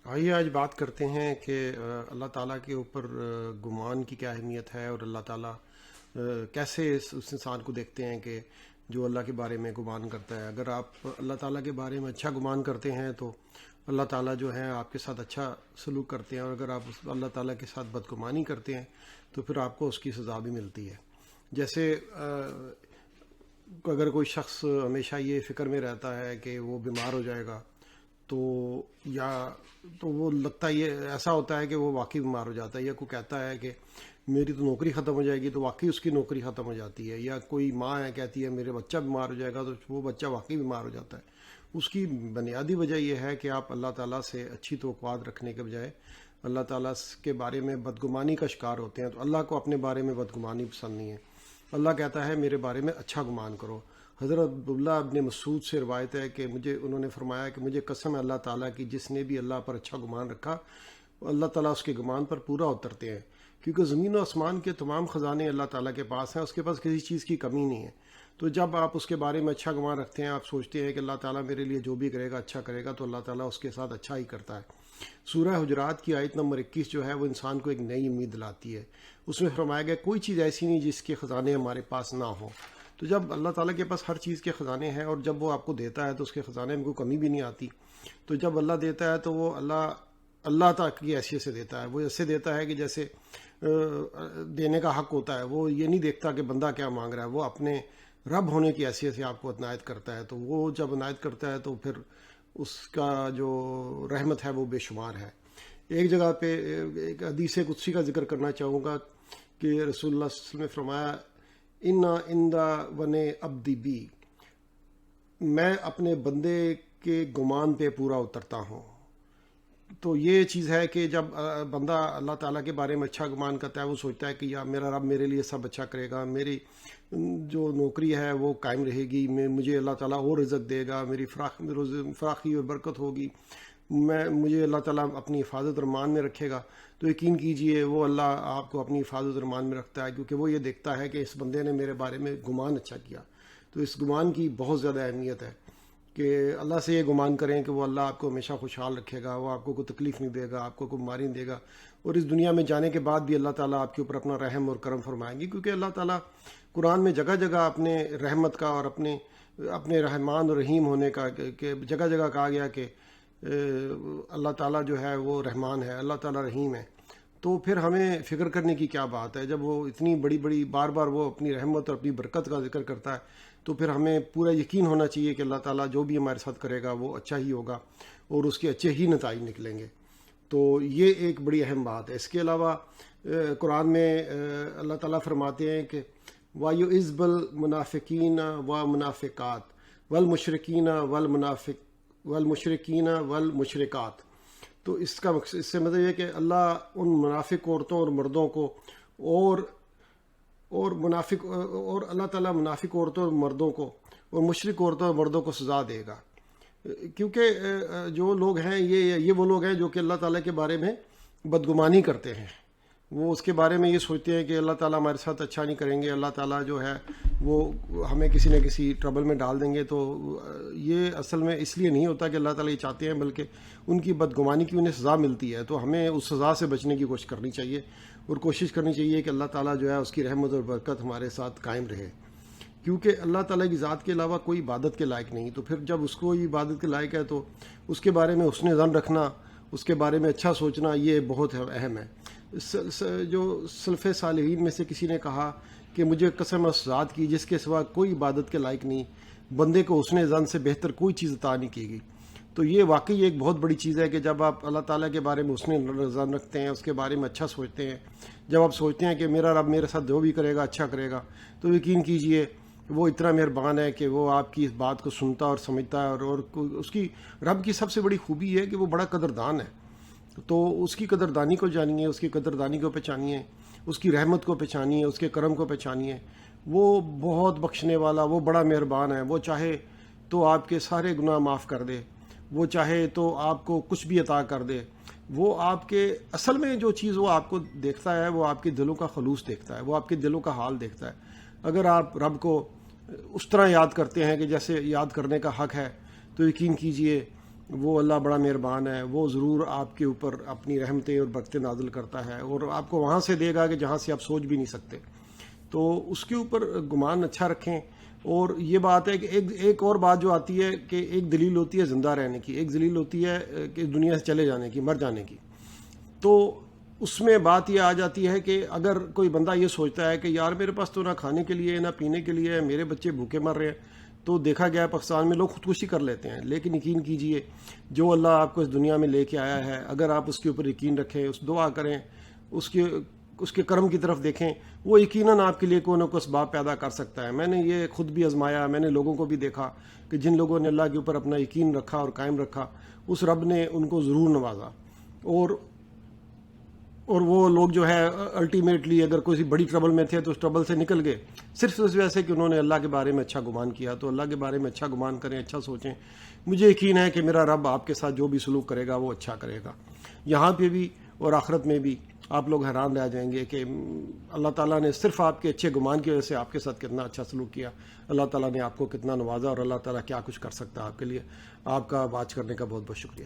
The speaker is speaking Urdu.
آئیے آج بات کرتے ہیں کہ اللہ تعالیٰ کے اوپر گمان کی کیا اہمیت ہے، اور اللہ تعالیٰ کیسے اس انسان کو دیکھتے ہیں کہ جو اللہ کے بارے میں گمان کرتا ہے۔ اگر آپ اللہ تعالیٰ کے بارے میں اچھا گمان کرتے ہیں تو اللہ تعالیٰ جو ہے آپ کے ساتھ اچھا سلوک کرتے ہیں، اور اگر آپ اللہ تعالیٰ کے ساتھ بدگمانی کرتے ہیں تو پھر آپ کو اس کی سزا بھی ملتی ہے۔ جیسے اگر کوئی شخص ہمیشہ یہ فکر میں رہتا ہے کہ وہ بیمار ہو جائے گا، تو یا تو وہ لگتا ہے یہ ایسا ہوتا ہے کہ وہ واقعی بیمار ہو جاتا ہے، یا کوئی کہتا ہے کہ میری تو نوکری ختم ہو جائے گی تو واقعی اس کی نوکری ختم ہو جاتی ہے، یا کوئی ماں ہے کہتی ہے میرے بچہ بیمار ہو جائے گا تو وہ بچہ واقعی بیمار ہو جاتا ہے۔ اس کی بنیادی وجہ یہ ہے کہ آپ اللہ تعالیٰ سے اچھی توقعات رکھنے کے بجائے اللہ تعالیٰ کے بارے میں بدگمانی کا شکار ہوتے ہیں۔ تو اللہ کو اپنے بارے میں بدگمانی پسند نہیں ہے۔ اللہ کہتا ہے میرے بارے میں اچھا گمان کرو۔ حضرت عبداللہ ابن مسعود سے روایت ہے کہ انہوں نے فرمایا کہ مجھے قسم ہے اللہ تعالیٰ کی، جس نے بھی اللہ پر اچھا گمان رکھا اللہ تعالیٰ اس کے گمان پر پورا اترتے ہیں، کیونکہ زمین و آسمان کے تمام خزانے اللہ تعالیٰ کے پاس ہیں، اس کے پاس کسی چیز کی کمی نہیں ہے۔ تو جب آپ اس کے بارے میں اچھا گمان رکھتے ہیں، آپ سوچتے ہیں کہ اللہ تعالیٰ میرے لیے جو بھی کرے گا اچھا کرے گا، تو اللہ تعالیٰ اس کے ساتھ اچھا ہی کرتا ہے۔ سورہ حجرات کی آیت نمبر 21 جو ہے وہ انسان کو ایک نئی امید دلاتی ہے۔ اس میں فرمایا گیا کوئی چیز ایسی نہیں جس کے خزانے ہمارے پاس نہ ہوں۔ تو جب اللہ تعالیٰ کے پاس ہر چیز کے خزانے ہیں، اور جب وہ آپ کو دیتا ہے تو اس کے خزانے میں کوئی کمی بھی نہیں آتی، تو جب اللہ دیتا ہے تو وہ اللہ تک کی حیثیت سے دیتا ہے۔ وہ ایسے دیتا ہے کہ جیسے دینے کا حق ہوتا ہے، وہ یہ نہیں دیکھتا کہ بندہ کیا مانگ رہا ہے، وہ اپنے رب ہونے کی حیثیت سے آپ کو عنایت کرتا ہے۔ تو وہ جب عنایت کرتا ہے تو پھر اس کا جو رحمت ہے وہ بے شمار ہے۔ ایک جگہ پہ ایک حدیث قدسی کا ذکر کرنا چاہوں گا کہ رسول اللہ صلی اللہ علیہ وسلم نے فرمایا انا اندا ون عبدی بی، میں اپنے بندے کے گمان پہ پورا اترتا ہوں۔ تو یہ چیز ہے کہ جب بندہ اللہ تعالیٰ کے بارے میں اچھا گمان کرتا ہے، وہ سوچتا ہے کہ یا میرا رب میرے لیے سب اچھا کرے گا، میری جو نوکری ہے وہ قائم رہے گی، مجھے اللہ تعالیٰ اور رزق دے گا، میری فراخی و برکت ہوگی، مجھے اللہ تعالیٰ اپنی حفاظت اور مان میں رکھے گا۔ تو یقین کیجئے وہ اللہ آپ کو اپنی حفاظت اور مان میں رکھتا ہے، کیونکہ وہ یہ دیکھتا ہے کہ اس بندے نے میرے بارے میں گمان اچھا کیا۔ تو اس گمان کی بہت زیادہ اہمیت ہے کہ اللہ سے یہ گمان کریں کہ وہ اللہ آپ کو ہمیشہ خوشحال رکھے گا، وہ آپ کو کوئی تکلیف نہیں دے گا، آپ کو کوئی بیماری نہیں دے گا، اور اس دنیا میں جانے کے بعد بھی اللہ تعالیٰ آپ کے اوپر اپنا رحم اور کرم فرمائیں گے، کیونکہ اللہ تعالیٰ قرآن میں جگہ جگہ اپنے رحمت کا اور اپنے رحمان اور رحیم ہونے کا کہ جگہ جگہ کہا گیا کہ اللہ تعالیٰ جو ہے وہ رحمان ہے، اللہ تعالیٰ رحیم ہے۔ تو پھر ہمیں فکر کرنے کی کیا بات ہے، جب وہ اتنی بڑی بڑی بار بار وہ اپنی رحمت اور اپنی برکت کا ذکر کرتا ہے، تو پھر ہمیں پورا یقین ہونا چاہیے کہ اللہ تعالیٰ جو بھی ہمارے ساتھ کرے گا وہ اچھا ہی ہوگا، اور اس کے اچھے ہی نتائج نکلیں گے۔ تو یہ ایک بڑی اہم بات ہے۔ اس کے علاوہ قرآن میں اللہ تعالیٰ فرماتے ہیں کہ وَيُعِذِّبُ الْمُنَافِقِينَ وَالْمُنَافِقَاتِ وَالْمُشْرِكِينَ وَالْمُشْرِكَاتِ۔ تو اس سے مطلب یہ کہ اللہ ان منافق عورتوں اور مردوں کو اور اللہ تعالیٰ منافق عورتوں اور مردوں کو اور مشرک عورتوں اور مردوں کو سزا دے گا، کیونکہ جو لوگ ہیں یہ وہ لوگ ہیں جو کہ اللہ تعالیٰ کے بارے میں بدگمانی کرتے ہیں۔ وہ اس کے بارے میں یہ سوچتے ہیں کہ اللہ تعالیٰ ہمارے ساتھ اچھا نہیں کریں گے، اللہ تعالیٰ جو ہے وہ ہمیں کسی نہ کسی ٹربل میں ڈال دیں گے۔ تو یہ اصل میں اس لیے نہیں ہوتا کہ اللہ تعالیٰ یہ چاہتے ہیں، بلکہ ان کی بدگمانی کی انہیں سزا ملتی ہے۔ تو ہمیں اس سزا سے بچنے کی کوشش کرنی چاہیے، اور کوشش کرنی چاہیے کہ اللہ تعالیٰ جو ہے اس کی رحمت اور برکت ہمارے ساتھ قائم رہے، کیونکہ اللہ تعالیٰ کی ذات کے علاوہ کوئی عبادت کے لائق نہیں۔ تو پھر جب اس کو عبادت کے لائق ہے تو اس کے بارے میں حسن ظن رکھنا، اس کے بارے میں اچھا سوچنا، یہ بہت اہم ہے۔ جو سلف صالحین میں سے کسی نے کہا کہ مجھے قسم اس ذات کی جس کے سوا کوئی عبادت کے لائق نہیں، بندے کو حسن ظن سے بہتر کوئی چیز عطا نہیں کی گئی۔ تو یہ واقعی ایک بہت بڑی چیز ہے کہ جب آپ اللہ تعالیٰ کے بارے میں حسن ظن رکھتے ہیں، اس کے بارے میں اچھا سوچتے ہیں، جب آپ سوچتے ہیں کہ میرا رب میرے ساتھ جو بھی کرے گا اچھا کرے گا، تو یقین کیجئے وہ اتنا مہربان ہے کہ وہ آپ کی اس بات کو سنتا اور سمجھتا ہے، اور اس کی رب کی سب سے بڑی خوبی ہے کہ وہ بڑا قدردان ہے۔ تو اس کی قدردانی کو جانیے، اس کی قدردانی کو پہچانیے، اس کی رحمت کو پہچانیے، اس کے کرم کو پہچانیے۔ وہ بہت بخشنے والا، وہ بڑا مہربان ہے۔ وہ چاہے تو آپ کے سارے گناہ معاف کر دے، وہ چاہے تو آپ کو کچھ بھی عطا کر دے۔ وہ آپ کے اصل میں جو چیز وہ آپ کو دیکھتا ہے وہ آپ کے دلوں کا خلوص دیکھتا ہے، وہ آپ کے دلوں کا حال دیکھتا ہے۔ اگر آپ رب کو اس طرح یاد کرتے ہیں کہ جیسے یاد کرنے کا حق ہے، تو یقین کیجئے وہ اللہ بڑا مہربان ہے، وہ ضرور آپ کے اوپر اپنی رحمتیں اور برکتیں نازل کرتا ہے، اور آپ کو وہاں سے دے گا کہ جہاں سے آپ سوچ بھی نہیں سکتے. تو اس کے اوپر گمان اچھا رکھیں. اور یہ بات ہے کہ ایک اور بات جو آتی ہے کہ ایک دلیل ہوتی ہے زندہ رہنے کی، ایک دلیل ہوتی ہے کہ دنیا سے چلے جانے کی، مر جانے کی. تو اس میں بات یہ آ جاتی ہے کہ اگر کوئی بندہ یہ سوچتا ہے کہ یار میرے پاس تو نہ کھانے کے لیے نہ پینے کے لیے، میرے بچے بھوکے مر رہے ہیں، تو دیکھا گیا ہے پاکستان میں لوگ خودکشی کر لیتے ہیں. لیکن یقین کیجئے، جو اللہ آپ کو اس دنیا میں لے کے آیا ہے، اگر آپ اس کے اوپر یقین رکھیں، اس دعا کریں، اس کے کرم کی طرف دیکھیں، وہ یقیناً آپ کے لیے کوئی نہ کوئی اسباب پیدا کر سکتا ہے. میں نے یہ خود بھی آزمایا، میں نے لوگوں کو بھی دیکھا کہ جن لوگوں نے اللہ کے اوپر اپنا یقین رکھا اور قائم رکھا، اس رب نے ان کو ضرور نوازا. اور وہ لوگ جو ہے الٹیمیٹلی اگر کوئی بڑی ٹربل میں تھے تو اس ٹربل سے نکل گئے، صرف اس وجہ سے کہ انہوں نے اللہ کے بارے میں اچھا گمان کیا. تو اللہ کے بارے میں اچھا گمان کریں، اچھا سوچیں. مجھے یقین ہے کہ میرا رب آپ کے ساتھ جو بھی سلوک کرے گا وہ اچھا کرے گا، یہاں پہ بھی اور آخرت میں بھی. آپ لوگ حیران رہ جائیں گے کہ اللہ تعالیٰ نے صرف آپ کے اچھے گمان کی وجہ سے آپ کے ساتھ کتنا اچھا سلوک کیا، اللہ تعالیٰ نے آپ کو کتنا نوازا، اور اللہ تعالیٰ کیا کچھ کر سکتا ہے آپ کے لیے. آپ کا واچ کرنے کا بہت بہت شکریہ.